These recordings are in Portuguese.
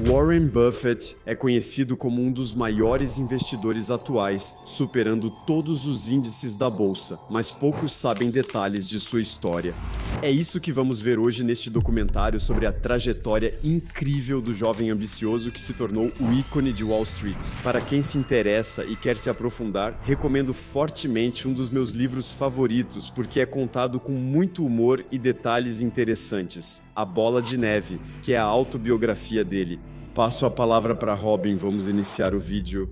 Warren Buffett é conhecido como um dos maiores investidores atuais, superando todos os índices da bolsa, mas poucos sabem detalhes de sua história. É isso que vamos ver hoje neste documentário sobre a trajetória incrível do jovem ambicioso que se tornou o ícone de Wall Street. Para quem se interessa e quer se aprofundar, recomendo fortemente um dos meus livros favoritos, porque é contado com muito humor e detalhes interessantes. A Bola de Neve, que é a autobiografia dele. Passo a palavra para Robin, vamos iniciar o vídeo.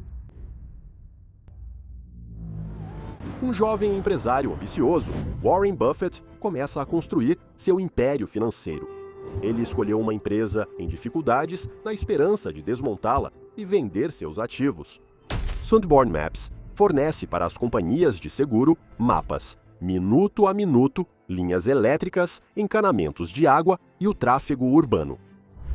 Um jovem empresário ambicioso, Warren Buffett, começa a construir seu império financeiro. Ele escolheu uma empresa em dificuldades na esperança de desmontá-la e vender seus ativos. Sanborn Maps fornece para as companhias de seguro mapas, minuto a minuto, linhas elétricas, encanamentos de água e o tráfego urbano.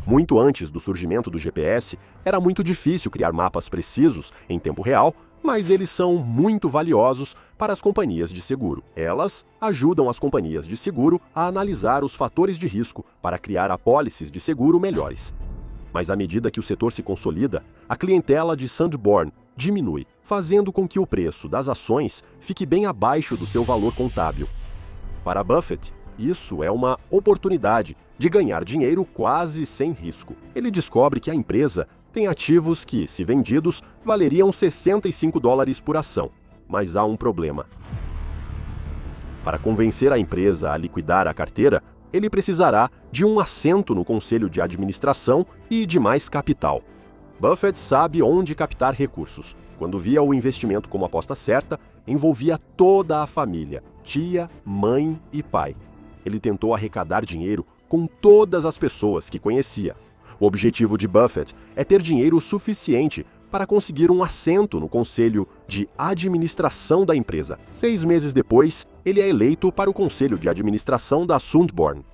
Muito antes do surgimento do GPS, era muito difícil criar mapas precisos em tempo real, mas eles são muito valiosos para as companhias de seguro. Elas ajudam as companhias de seguro a analisar os fatores de risco para criar apólices de seguro melhores. Mas à medida que o setor se consolida, a clientela de Sanborn diminui, fazendo com que o preço das ações fique bem abaixo do seu valor contábil. Para Buffett, isso é uma oportunidade de ganhar dinheiro quase sem risco. Ele descobre que a empresa tem ativos que, se vendidos, valeriam $65 por ação. Mas há um problema. Para convencer a empresa a liquidar a carteira, ele precisará de um assento no conselho de administração e de mais capital. Buffett sabe onde captar recursos. Quando via o investimento como aposta certa, envolvia toda a família, tia, mãe e pai. Ele tentou arrecadar dinheiro com todas as pessoas que conhecia. O objetivo de Buffett é ter dinheiro suficiente para conseguir um assento no conselho de administração da empresa. 6 meses depois, ele é eleito para o conselho de administração da Sanborn.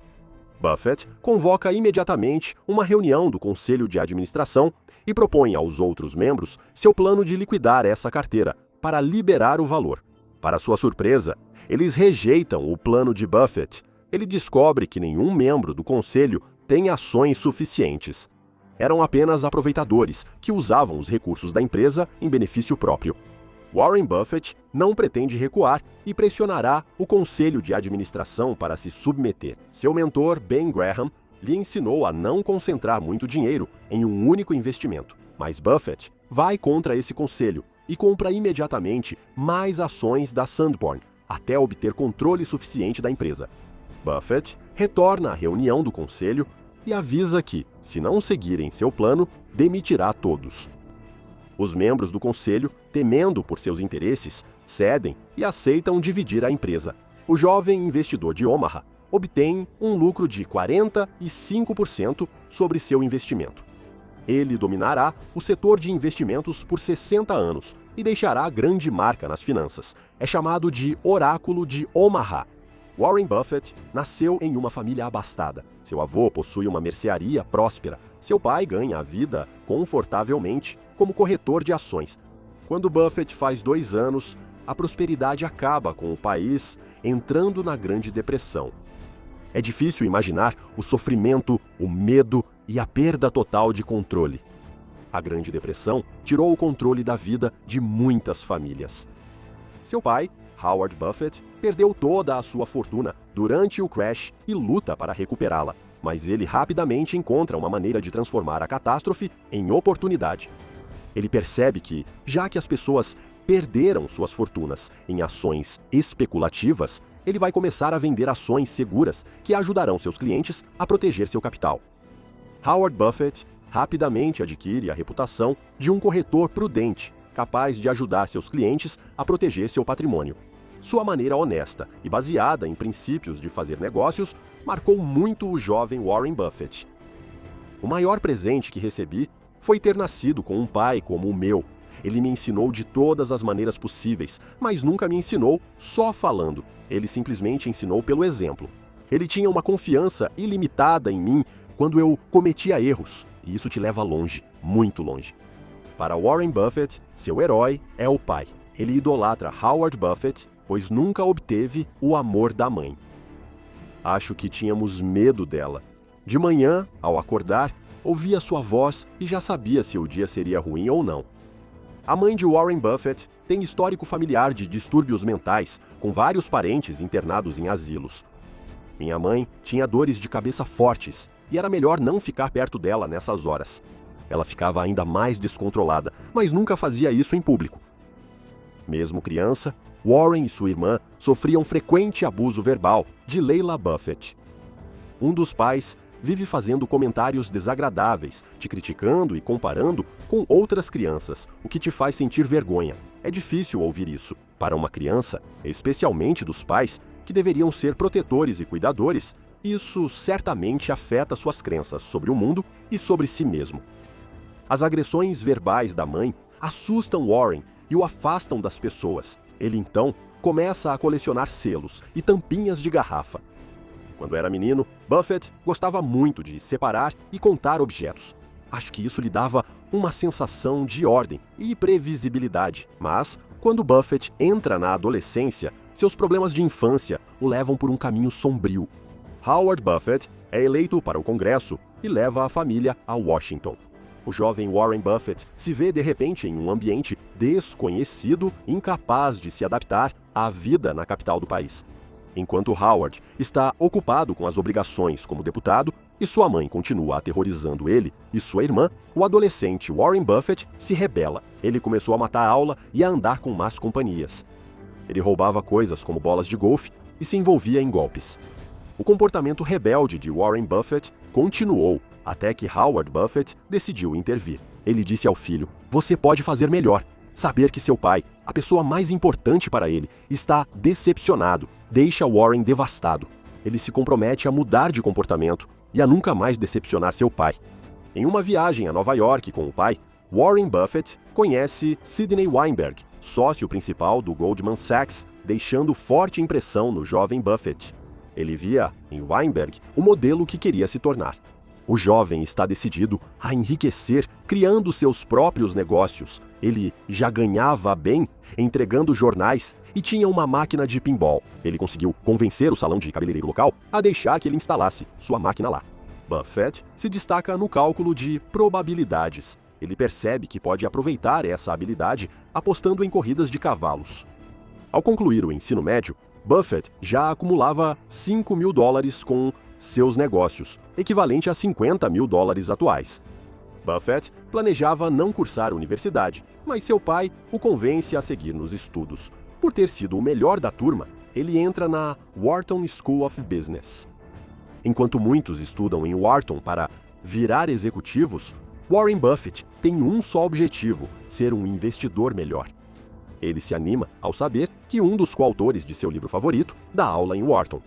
Buffett convoca imediatamente uma reunião do conselho de administração e propõe aos outros membros seu plano de liquidar essa carteira para liberar o valor. Para sua surpresa, eles rejeitam o plano de Buffett. Ele descobre que nenhum membro do conselho tem ações suficientes. Eram apenas aproveitadores que usavam os recursos da empresa em benefício próprio. Warren Buffett não pretende recuar e pressionará o conselho de administração para se submeter. Seu mentor, Ben Graham, lhe ensinou a não concentrar muito dinheiro em um único investimento. Mas Buffett vai contra esse conselho e compra imediatamente mais ações da Sanborn, até obter controle suficiente da empresa. Buffett retorna à reunião do conselho e avisa que, se não seguirem seu plano, demitirá todos. Os membros do conselho, temendo por seus interesses, cedem e aceitam dividir a empresa. O jovem investidor de Omaha obtém um lucro de 45% sobre seu investimento. Ele dominará o setor de investimentos por 60 anos e deixará grande marca nas finanças. É chamado de Oráculo de Omaha. Warren Buffett nasceu em uma família abastada. Seu avô possui uma mercearia próspera. Seu pai ganha a vida confortavelmente como corretor de ações. Quando Buffett faz 2 anos, a prosperidade acaba com o país entrando na Grande Depressão. É difícil imaginar o sofrimento, o medo e a perda total de controle. A Grande Depressão tirou o controle da vida de muitas famílias. Seu pai, Howard Buffett, perdeu toda a sua fortuna durante o crash e luta para recuperá-la, mas ele rapidamente encontra uma maneira de transformar a catástrofe em oportunidade. Ele percebe que, já que as pessoas perderam suas fortunas em ações especulativas, ele vai começar a vender ações seguras que ajudarão seus clientes a proteger seu capital. Howard Buffett rapidamente adquire a reputação de um corretor prudente, capaz de ajudar seus clientes a proteger seu patrimônio. Sua maneira honesta e baseada em princípios de fazer negócios marcou muito o jovem Warren Buffett. O maior presente que recebi foi ter nascido com um pai como o meu. Ele me ensinou de todas as maneiras possíveis, mas nunca me ensinou só falando. Ele simplesmente ensinou pelo exemplo. Ele tinha uma confiança ilimitada em mim quando eu cometia erros, e isso te leva longe, muito longe. Para Warren Buffett, seu herói é o pai. Ele idolatra Howard Buffett, pois nunca obteve o amor da mãe. Acho que tínhamos medo dela. De manhã, ao acordar, ouvia sua voz e já sabia se o dia seria ruim ou não. A mãe de Warren Buffett tem histórico familiar de distúrbios mentais, com vários parentes internados em asilos. Minha mãe tinha dores de cabeça fortes e era melhor não ficar perto dela nessas horas. Ela ficava ainda mais descontrolada, mas nunca fazia isso em público. Mesmo criança, Warren e sua irmã sofriam frequente abuso verbal de Leila Buffett. Um dos pais vive fazendo comentários desagradáveis, te criticando e comparando com outras crianças, o que te faz sentir vergonha. É difícil ouvir isso. Para uma criança, especialmente dos pais, que deveriam ser protetores e cuidadores, isso certamente afeta suas crenças sobre o mundo e sobre si mesmo. As agressões verbais da mãe assustam Warren e o afastam das pessoas. Ele então começa a colecionar selos e tampinhas de garrafa. Quando era menino, Buffett gostava muito de separar e contar objetos. Acho que isso lhe dava uma sensação de ordem e previsibilidade. Mas, quando Buffett entra na adolescência, seus problemas de infância o levam por um caminho sombrio. Howard Buffett é eleito para o Congresso e leva a família a Washington. O jovem Warren Buffett se vê de repente em um ambiente desconhecido, incapaz de se adaptar à vida na capital do país. Enquanto Howard está ocupado com as obrigações como deputado e sua mãe continua aterrorizando ele e sua irmã, o adolescente Warren Buffett se rebela. Ele começou a matar a aula e a andar com más companhias. Ele roubava coisas como bolas de golfe e se envolvia em golpes. O comportamento rebelde de Warren Buffett continuou até que Howard Buffett decidiu intervir. Ele disse ao filho: "Você pode fazer melhor. Saber que seu pai, a pessoa mais importante para ele, está decepcionado, deixa Warren devastado. Ele se compromete a mudar de comportamento e a nunca mais decepcionar seu pai." Em uma viagem a Nova York com o pai, Warren Buffett conhece Sidney Weinberg, sócio principal do Goldman Sachs, deixando forte impressão no jovem Buffett. Ele via em Weinberg o modelo que queria se tornar. O jovem está decidido a enriquecer criando seus próprios negócios. Ele já ganhava bem entregando jornais e tinha uma máquina de pinball. Ele conseguiu convencer o salão de cabeleireiro local a deixar que ele instalasse sua máquina lá. Buffett se destaca no cálculo de probabilidades. Ele percebe que pode aproveitar essa habilidade apostando em corridas de cavalos. Ao concluir o ensino médio, Buffett já acumulava $5.000 com seus negócios, equivalente a $50.000 atuais. Buffett planejava não cursar a universidade, mas seu pai o convence a seguir nos estudos. Por ter sido o melhor da turma, ele entra na Wharton School of Business. Enquanto muitos estudam em Wharton para virar executivos, Warren Buffett tem um só objetivo: ser um investidor melhor. Ele se anima ao saber que um dos coautores de seu livro favorito dá aula em Wharton.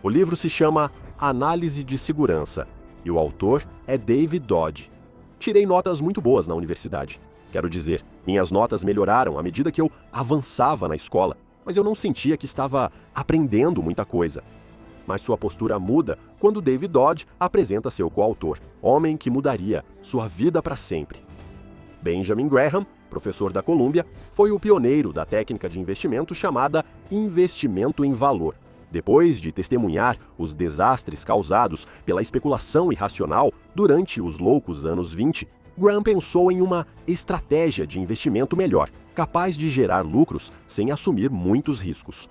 O livro se chama Análise de Segurança e o autor é David Dodge. Tirei notas muito boas na universidade. Quero dizer, minhas notas melhoraram à medida que eu avançava na escola, mas eu não sentia que estava aprendendo muita coisa. Mas sua postura muda quando David Dodge apresenta seu coautor, homem que mudaria sua vida para sempre. Benjamin Graham, professor da Columbia, foi o pioneiro da técnica de investimento chamada investimento em valor. Depois de testemunhar os desastres causados pela especulação irracional durante os loucos anos 20, Graham pensou em uma estratégia de investimento melhor, capaz de gerar lucros sem assumir muitos riscos.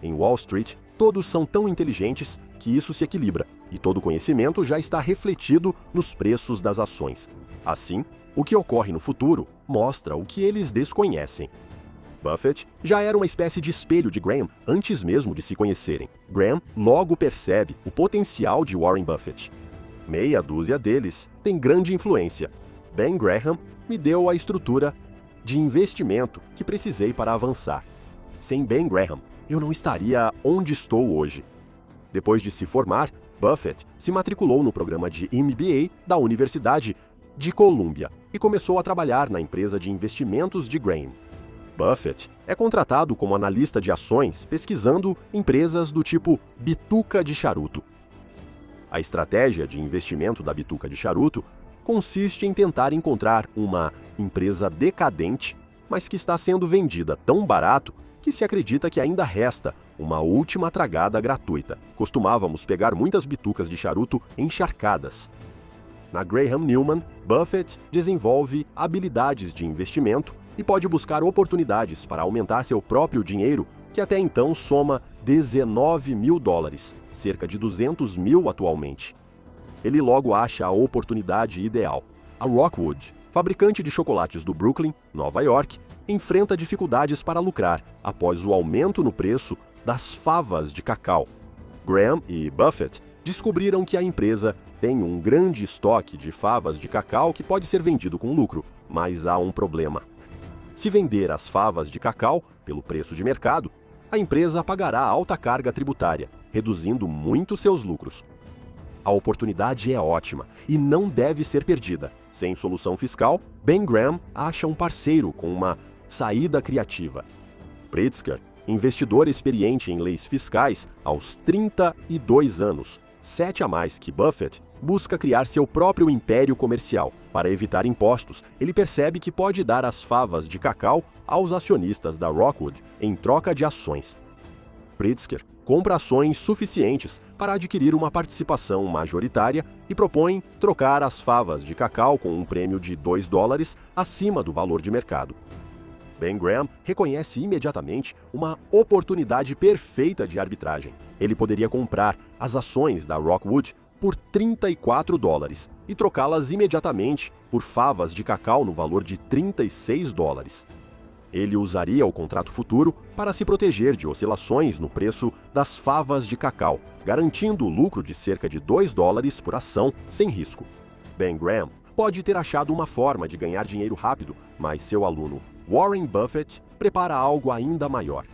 Em Wall Street, todos são tão inteligentes que isso se equilibra, e todo conhecimento já está refletido nos preços das ações. Assim, o que ocorre no futuro mostra o que eles desconhecem. Buffett já era uma espécie de espelho de Graham antes mesmo de se conhecerem. Graham logo percebe o potencial de Warren Buffett. Meia dúzia deles tem grande influência. Ben Graham me deu a estrutura de investimento que precisei para avançar. Sem Ben Graham, eu não estaria onde estou hoje. Depois de se formar, Buffett se matriculou no programa de MBA da Universidade de Columbia e começou a trabalhar na empresa de investimentos de Graham. Buffett é contratado como analista de ações pesquisando empresas do tipo bituca de charuto. A estratégia de investimento da bituca de charuto consiste em tentar encontrar uma empresa decadente, mas que está sendo vendida tão barato que se acredita que ainda resta uma última tragada gratuita. Costumávamos pegar muitas bitucas de charuto encharcadas. Na Graham Newman, Buffett desenvolve habilidades de investimento e pode buscar oportunidades para aumentar seu próprio dinheiro, que até então soma $19 mil, cerca de 200 mil atualmente. Ele logo acha a oportunidade ideal. A Rockwood, fabricante de chocolates do Brooklyn, Nova York, enfrenta dificuldades para lucrar após o aumento no preço das favas de cacau. Graham e Buffett descobriram que a empresa tem um grande estoque de favas de cacau que pode ser vendido com lucro, mas há um problema. Se vender as favas de cacau pelo preço de mercado, a empresa pagará alta carga tributária, reduzindo muito seus lucros. A oportunidade é ótima e não deve ser perdida. Sem solução fiscal, Ben Graham acha um parceiro com uma saída criativa. Pritzker, investidor experiente em leis fiscais aos 32 anos, 7 a mais que Buffett, busca criar seu próprio império comercial. Para evitar impostos, ele percebe que pode dar as favas de cacau aos acionistas da Rockwood em troca de ações. Pritzker compra ações suficientes para adquirir uma participação majoritária e propõe trocar as favas de cacau com um prêmio de $2 acima do valor de mercado. Ben Graham reconhece imediatamente uma oportunidade perfeita de arbitragem. Ele poderia comprar as ações da Rockwood por $34 e trocá-las imediatamente por favas de cacau no valor de $36. Ele usaria o contrato futuro para se proteger de oscilações no preço das favas de cacau, garantindo o lucro de cerca de $2 por ação sem risco. Ben Graham pode ter achado uma forma de ganhar dinheiro rápido, mas seu aluno Warren Buffett prepara algo ainda maior.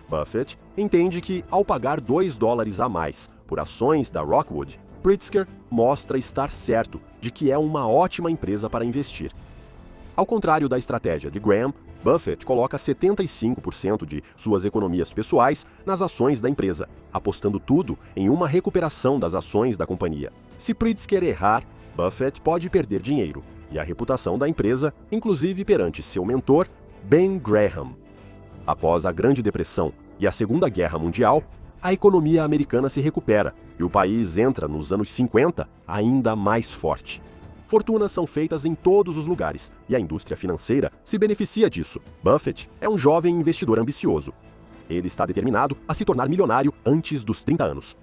Buffett entende que, ao pagar $2 a mais por ações da Rockwood, Pritzker mostra estar certo de que é uma ótima empresa para investir. Ao contrário da estratégia de Graham, Buffett coloca 75% de suas economias pessoais nas ações da empresa, apostando tudo em uma recuperação das ações da companhia. Se Pritzker errar, Buffett pode perder dinheiro e a reputação da empresa, inclusive perante seu mentor, Ben Graham. Após a Grande Depressão e a Segunda Guerra Mundial, a economia americana se recupera e o país entra nos anos 50 ainda mais forte. Fortunas são feitas em todos os lugares e a indústria financeira se beneficia disso. Buffett é um jovem investidor ambicioso. Ele está determinado a se tornar milionário antes dos 30 anos.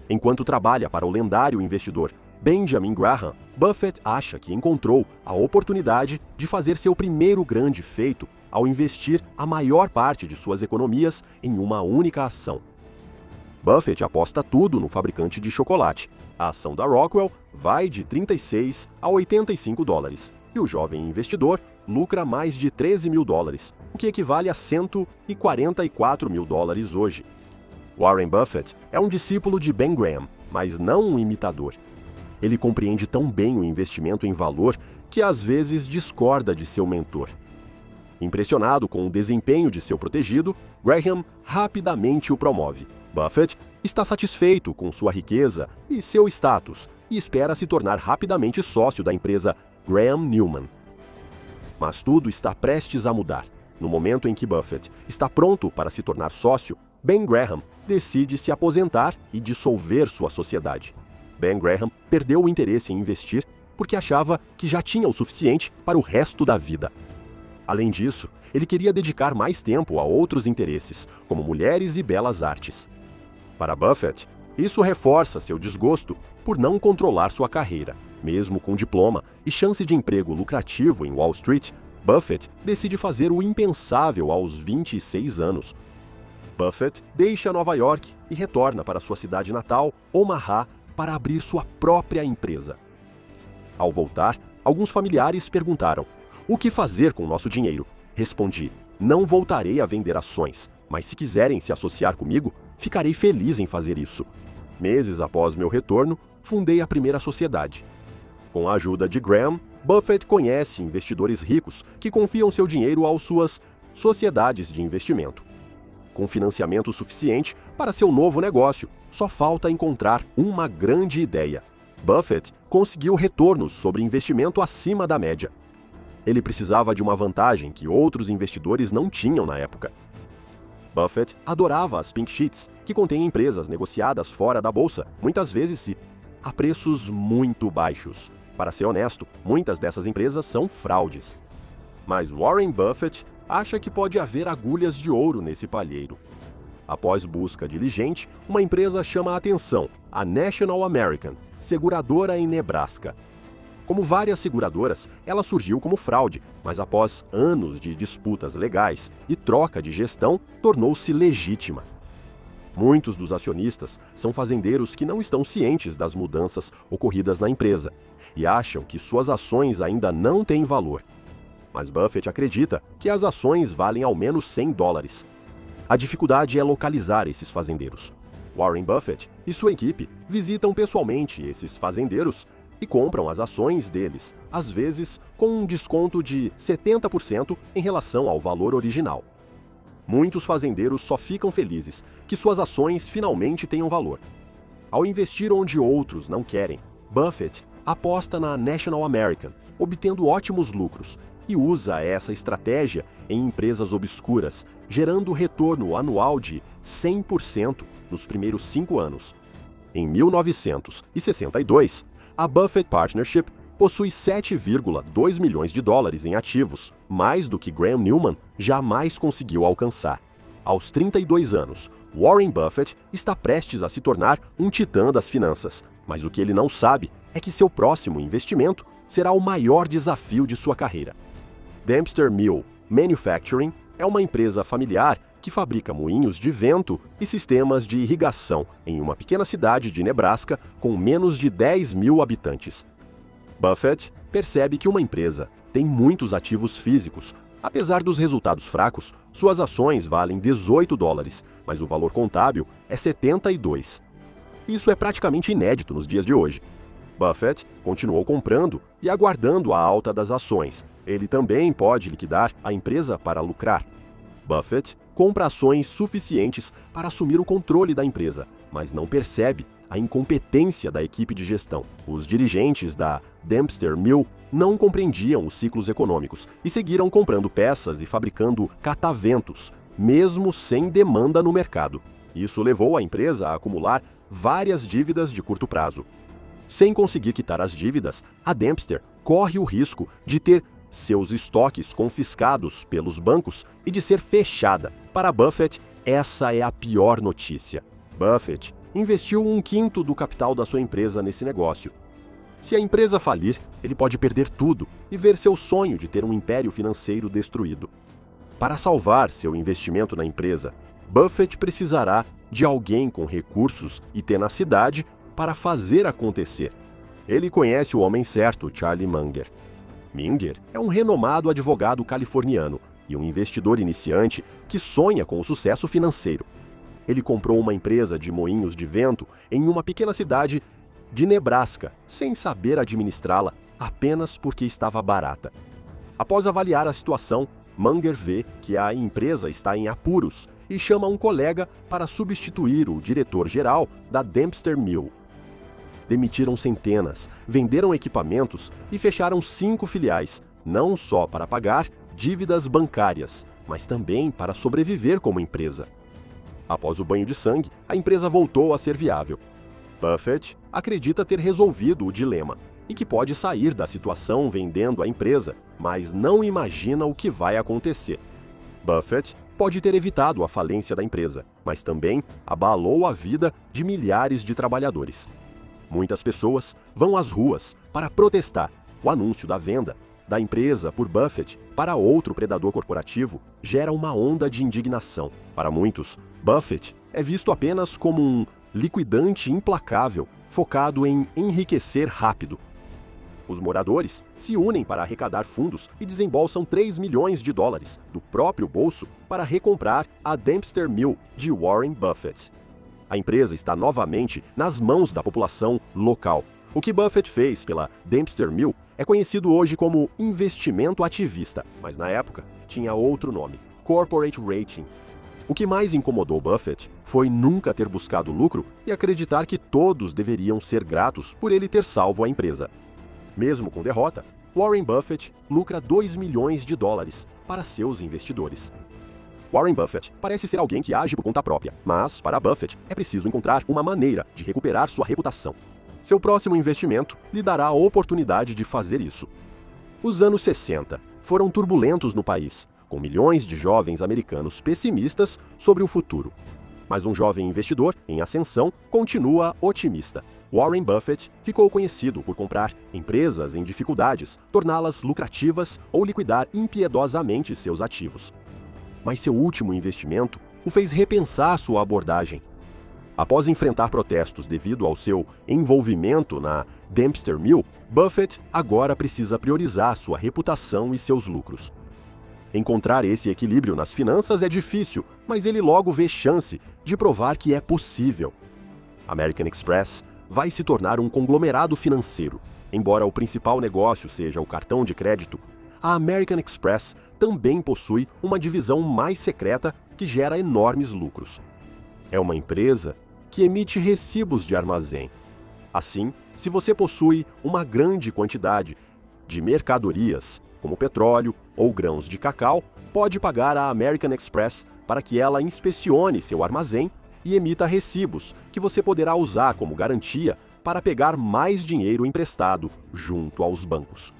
Enquanto trabalha para o lendário investidor Benjamin Graham, Buffett acha que encontrou a oportunidade de fazer seu primeiro grande feito ao investir a maior parte de suas economias em uma única ação. Buffett aposta tudo no fabricante de chocolate. A ação da Rockwell vai de $36 a $85 e o jovem investidor lucra mais de $13 mil, o que equivale a $144 mil hoje. Warren Buffett é um discípulo de Ben Graham, mas não um imitador. Ele compreende tão bem o investimento em valor que às vezes discorda de seu mentor. Impressionado com o desempenho de seu protegido, Graham rapidamente o promove. Buffett está satisfeito com sua riqueza e seu status e espera se tornar rapidamente sócio da empresa Graham Newman. Mas tudo está prestes a mudar. No momento em que Buffett está pronto para se tornar sócio, Ben Graham decide se aposentar e dissolver sua sociedade. Ben Graham perdeu o interesse em investir porque achava que já tinha o suficiente para o resto da vida. Além disso, ele queria dedicar mais tempo a outros interesses, como mulheres e belas artes. Para Buffett, isso reforça seu desgosto por não controlar sua carreira. Mesmo com diploma e chance de emprego lucrativo em Wall Street, Buffett decide fazer o impensável aos 26 anos. Buffett deixa Nova York e retorna para sua cidade natal, Omaha, para abrir sua própria empresa. Ao voltar, alguns familiares perguntaram: "O que fazer com nosso dinheiro?" Respondi: "Não voltarei a vender ações, mas se quiserem se associar comigo, ficarei feliz em fazer isso." Meses após meu retorno, fundei a primeira sociedade. Com a ajuda de Graham, Buffett conhece investidores ricos que confiam seu dinheiro às suas sociedades de investimento. Com financiamento suficiente para seu novo negócio, só falta encontrar uma grande ideia. Buffett conseguiu retornos sobre investimento acima da média. Ele precisava de uma vantagem que outros investidores não tinham na época. Buffett adorava as pink sheets, que contêm empresas negociadas fora da bolsa, muitas vezes se a preços muito baixos. Para ser honesto, muitas dessas empresas são fraudes. Mas Warren Buffett acha que pode haver agulhas de ouro nesse palheiro. Após busca diligente, uma empresa chama a atenção, a National American, seguradora em Nebraska. Como várias seguradoras, ela surgiu como fraude, mas após anos de disputas legais e troca de gestão, tornou-se legítima. Muitos dos acionistas são fazendeiros que não estão cientes das mudanças ocorridas na empresa e acham que suas ações ainda não têm valor. Mas Buffett acredita que as ações valem ao menos $100. A dificuldade é localizar esses fazendeiros. Warren Buffett e sua equipe visitam pessoalmente esses fazendeiros e compram as ações deles, às vezes com um desconto de 70% em relação ao valor original. Muitos fazendeiros só ficam felizes que suas ações finalmente tenham valor. Ao investir onde outros não querem, Buffett aposta na National American, obtendo ótimos lucros, e usa essa estratégia em empresas obscuras, gerando retorno anual de 100% nos primeiros 5 anos. Em 1962, a Buffett Partnership possui $7,2 milhões em ativos, mais do que Graham Newman jamais conseguiu alcançar. Aos 32 anos, Warren Buffett está prestes a se tornar um titã das finanças, mas o que ele não sabe é que seu próximo investimento será o maior desafio de sua carreira. Dempster Mill Manufacturing é uma empresa familiar que fabrica moinhos de vento e sistemas de irrigação em uma pequena cidade de Nebraska com menos de 10 mil habitantes. Buffett percebe que uma empresa tem muitos ativos físicos. Apesar dos resultados fracos, suas ações valem $18, mas o valor contábil é 72. Isso é praticamente inédito nos dias de hoje. Buffett continuou comprando e aguardando a alta das ações. Ele também pode liquidar a empresa para lucrar. Buffett compra ações suficientes para assumir o controle da empresa, mas não percebe a incompetência da equipe de gestão. Os dirigentes da Dempster Mill não compreendiam os ciclos econômicos e seguiram comprando peças e fabricando cataventos, mesmo sem demanda no mercado. Isso levou a empresa a acumular várias dívidas de curto prazo. Sem conseguir quitar as dívidas, a Dempster corre o risco de ter seus estoques confiscados pelos bancos e de ser fechada. Para Buffett, essa é a pior notícia. Buffett investiu 1/5 do capital da sua empresa nesse negócio. Se a empresa falir, ele pode perder tudo e ver seu sonho de ter um império financeiro destruído. Para salvar seu investimento na empresa, Buffett precisará de alguém com recursos e tenacidade para fazer acontecer. Ele conhece o homem certo, Charlie Munger. Munger é um renomado advogado californiano e um investidor iniciante que sonha com o sucesso financeiro. Ele comprou uma empresa de moinhos de vento em uma pequena cidade de Nebraska, sem saber administrá-la, apenas porque estava barata. Após avaliar a situação, Munger vê que a empresa está em apuros e chama um colega para substituir o diretor-geral da Dempster Mill. Demitiram centenas, venderam equipamentos e fecharam 5 filiais, não só para pagar dívidas bancárias, mas também para sobreviver como empresa. Após o banho de sangue, a empresa voltou a ser viável. Buffett acredita ter resolvido o dilema e que pode sair da situação vendendo a empresa, mas não imagina o que vai acontecer. Buffett pode ter evitado a falência da empresa, mas também abalou a vida de milhares de trabalhadores. Muitas pessoas vão às ruas para protestar. O anúncio da venda da empresa por Buffett para outro predador corporativo gera uma onda de indignação. Para muitos, Buffett é visto apenas como um liquidante implacável, focado em enriquecer rápido. Os moradores se unem para arrecadar fundos e desembolsam $3 milhões do próprio bolso para recomprar a Dempster Mill de Warren Buffett. A empresa está novamente nas mãos da população local. O que Buffett fez pela Dempster Mill é conhecido hoje como investimento ativista, mas na época tinha outro nome, Corporate Rating. O que mais incomodou Buffett foi nunca ter buscado lucro e acreditar que todos deveriam ser gratos por ele ter salvo a empresa. Mesmo com derrota, Warren Buffett lucra $2 milhões para seus investidores. Warren Buffett parece ser alguém que age por conta própria, mas, para Buffett, é preciso encontrar uma maneira de recuperar sua reputação. Seu próximo investimento lhe dará a oportunidade de fazer isso. Os anos 60 foram turbulentos no país, com milhões de jovens americanos pessimistas sobre o futuro. Mas um jovem investidor em ascensão continua otimista. Warren Buffett ficou conhecido por comprar empresas em dificuldades, torná-las lucrativas ou liquidar impiedosamente seus ativos. Mas seu último investimento o fez repensar sua abordagem. Após enfrentar protestos devido ao seu envolvimento na Dempster Mill, Buffett agora precisa priorizar sua reputação e seus lucros. Encontrar esse equilíbrio nas finanças é difícil, mas ele logo vê chance de provar que é possível. American Express vai se tornar um conglomerado financeiro. Embora o principal negócio seja o cartão de crédito, a American Express também possui uma divisão mais secreta que gera enormes lucros. É uma empresa que emite recibos de armazém. Assim, se você possui uma grande quantidade de mercadorias, como petróleo ou grãos de cacau, pode pagar a American Express para que ela inspecione seu armazém e emita recibos que você poderá usar como garantia para pegar mais dinheiro emprestado junto aos bancos.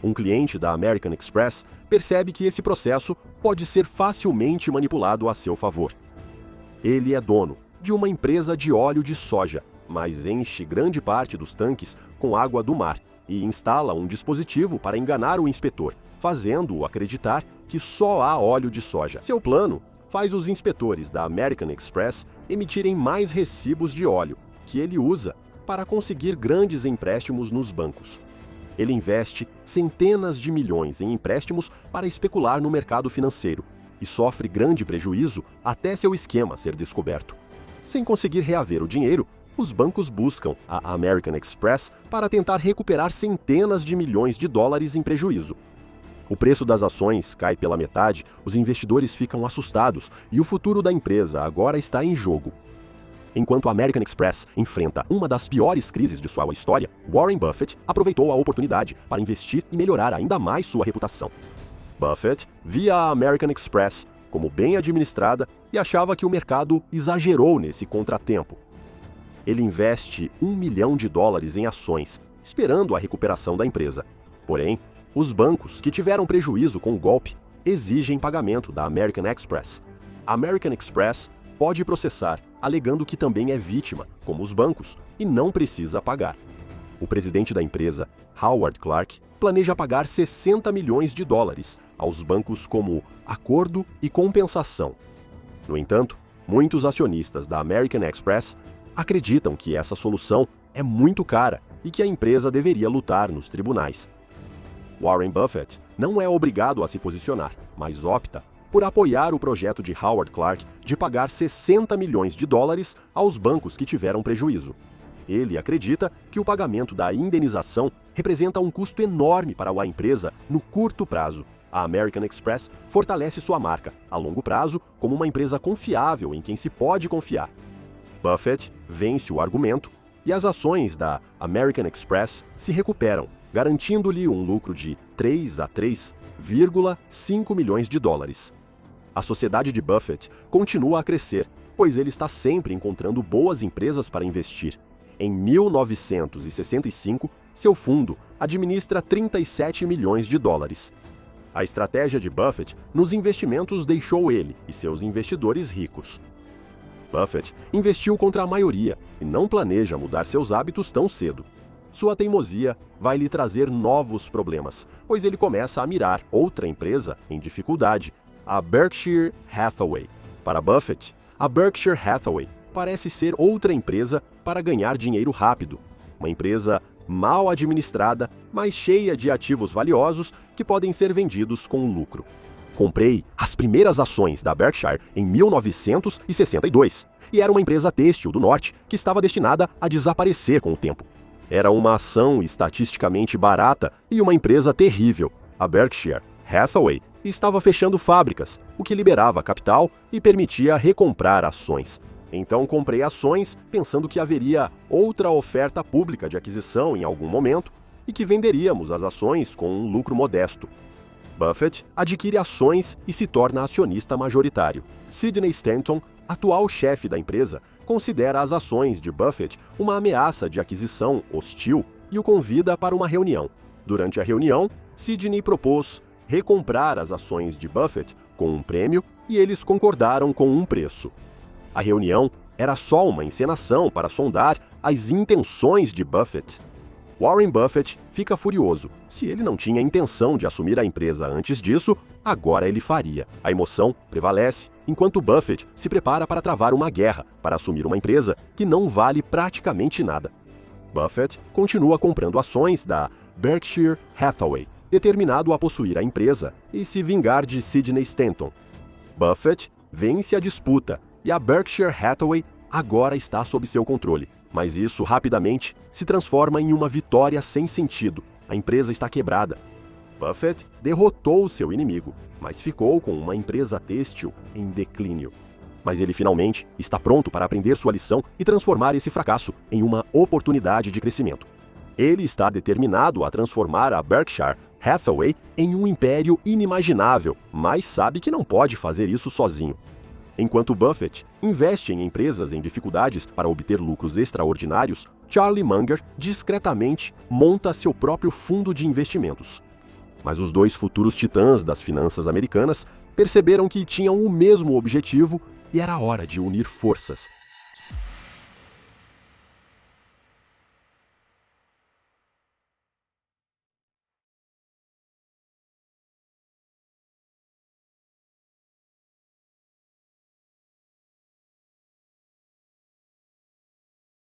Um cliente da American Express percebe que esse processo pode ser facilmente manipulado a seu favor. Ele é dono de uma empresa de óleo de soja, mas enche grande parte dos tanques com água do mar e instala um dispositivo para enganar o inspetor, fazendo-o acreditar que só há óleo de soja. Seu plano faz os inspetores da American Express emitirem mais recibos de óleo, que ele usa para conseguir grandes empréstimos nos bancos. Ele investe centenas de milhões em empréstimos para especular no mercado financeiro e sofre grande prejuízo até seu esquema ser descoberto. Sem conseguir reaver o dinheiro, os bancos buscam a American Express para tentar recuperar centenas de milhões de dólares em prejuízo. O preço das ações cai pela metade, os investidores ficam assustados e o futuro da empresa agora está em jogo. Enquanto a American Express enfrenta uma das piores crises de sua história, Warren Buffett aproveitou a oportunidade para investir e melhorar ainda mais sua reputação. Buffett via a American Express como bem administrada e achava que o mercado exagerou nesse contratempo. Ele investe $1 milhão em ações, esperando a recuperação da empresa. Porém, os bancos que tiveram prejuízo com o golpe exigem pagamento da American Express. A American Express pode processar, alegando que também é vítima, como os bancos, e não precisa pagar. O presidente da empresa, Howard Clark, planeja pagar $60 milhões aos bancos como acordo e compensação. No entanto, muitos acionistas da American Express acreditam que essa solução é muito cara e que a empresa deveria lutar nos tribunais. Warren Buffett não é obrigado a se posicionar, mas opta por apoiar o projeto de Howard Clark de pagar $60 milhões aos bancos que tiveram prejuízo. Ele acredita que o pagamento da indenização representa um custo enorme para a empresa no curto prazo. A American Express fortalece sua marca, a longo prazo, como uma empresa confiável em quem se pode confiar. Buffett vence o argumento e as ações da American Express se recuperam, garantindo-lhe um lucro de 3 a 3,5 milhões de dólares. A sociedade de Buffett continua a crescer, pois ele está sempre encontrando boas empresas para investir. Em 1965, seu fundo administra $37 milhões. A estratégia de Buffett nos investimentos deixou ele e seus investidores ricos. Buffett investiu contra a maioria e não planeja mudar seus hábitos tão cedo. Sua teimosia vai lhe trazer novos problemas, pois ele começa a mirar outra empresa em dificuldade, a Berkshire Hathaway. Para Buffett, a Berkshire Hathaway parece ser outra empresa para ganhar dinheiro rápido, uma empresa mal administrada, mas cheia de ativos valiosos que podem ser vendidos com lucro. Comprei as primeiras ações da Berkshire em 1962 e era uma empresa têxtil do norte que estava destinada a desaparecer com o tempo. Era uma ação estatisticamente barata e uma empresa terrível. A Berkshire Hathaway estava fechando fábricas, o que liberava capital e permitia recomprar ações. Então comprei ações pensando que haveria outra oferta pública de aquisição em algum momento e que venderíamos as ações com um lucro modesto. Buffett adquire ações e se torna acionista majoritário. Sidney Stanton, atual chefe da empresa, considera as ações de Buffett uma ameaça de aquisição hostil e o convida para uma reunião. Durante a reunião, Sidney propôs recomprar as ações de Buffett com um prêmio e eles concordaram com um preço. A reunião era só uma encenação para sondar as intenções de Buffett. Warren Buffett fica furioso. Se ele não tinha intenção de assumir a empresa antes disso, agora ele faria. A emoção prevalece, enquanto Buffett se prepara para travar uma guerra para assumir uma empresa que não vale praticamente nada. Buffett continua comprando ações da Berkshire Hathaway, determinado a possuir a empresa e se vingar de Sidney Stanton. Buffett vence a disputa e a Berkshire Hathaway agora está sob seu controle. Mas isso rapidamente se transforma em uma vitória sem sentido. A empresa está quebrada. Buffett derrotou seu inimigo, mas ficou com uma empresa têxtil em declínio. Mas ele finalmente está pronto para aprender sua lição e transformar esse fracasso em uma oportunidade de crescimento. Ele está determinado a transformar a Berkshire Hathaway em um império inimaginável, mas sabe que não pode fazer isso sozinho. Enquanto Buffett investe em empresas em dificuldades para obter lucros extraordinários, Charlie Munger discretamente monta seu próprio fundo de investimentos. Mas os dois futuros titãs das finanças americanas perceberam que tinham o mesmo objetivo e era hora de unir forças